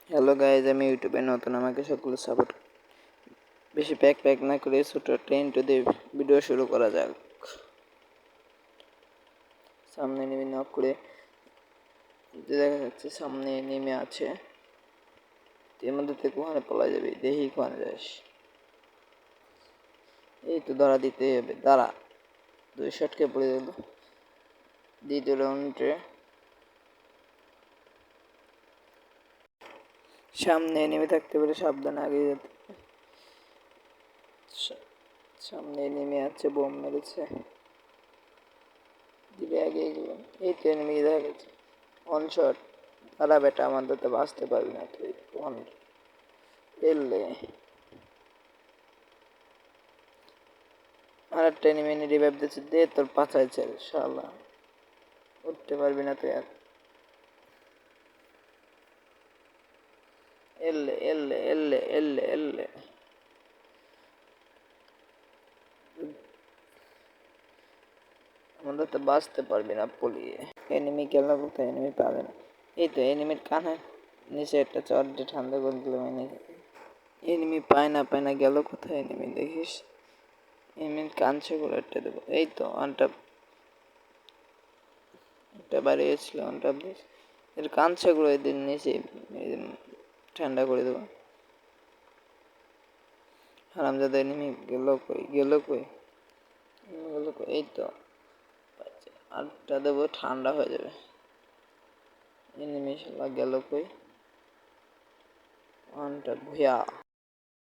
Hello guys, আমি ইউটিউবে নতুন, আমাকে সকলে সাপোর্ট। বেশি প্যাক না করে ছোট ট্রেন টু দিয়ে ভিডিও শুরু করা যাক। সামনে নেমে নক করে দেখা যাচ্ছে সামনে নেমে আছে, এর মধ্যে থেকে কোহানে পলা যাবে, দেখি কোহানে যাস। এই তো ধরা দিতে হবে, দাঁড়া 2 শটকে পড়ে গেল। দ্বিতীয় রাউন্ডে সামনে নেমে থাকতে পারে, সাবধানে আগে যেতে। সামনে নেমে আছে, বোম মেরেছে, দিলে আগে গেল। এই তো এনিমি দেখা গেছে, অন শট। তারা বেটা আমাদের তো বাঁচতে পারবি না তুই, অন এলে। আর একটা এনিমি রিভাইভ দিচ্ছে, দে তোর পাছায় ছেড়ে, শালা উঠতে পারবি না তুই আর। এলে আমাদের তো বাঁচতে পারবি না পলিয়ে। এনিমি গেল কোথায়, এনিমি পাবে না। এই তো এনিমির কানে নিচে একটা চট দিয়ে ঠান্ডা করে দিলাম। এনিমি পায় না গেল কোথায় এনিমি দেখিস। এনিমির কানছে করে একটা দেবো। এই তো অনটাপ একটা বাড়িয়েছিল, অনটাপ দিস এর কানছে করে এদিন নিচে ঠান্ডা করে দেবো। হারামজাদা এনিমি গেল কই। এই তো আরটা দেবো, ঠান্ডা হয়ে যাবে। এনিমি শালা গেল কই, অনটা ভুয়া।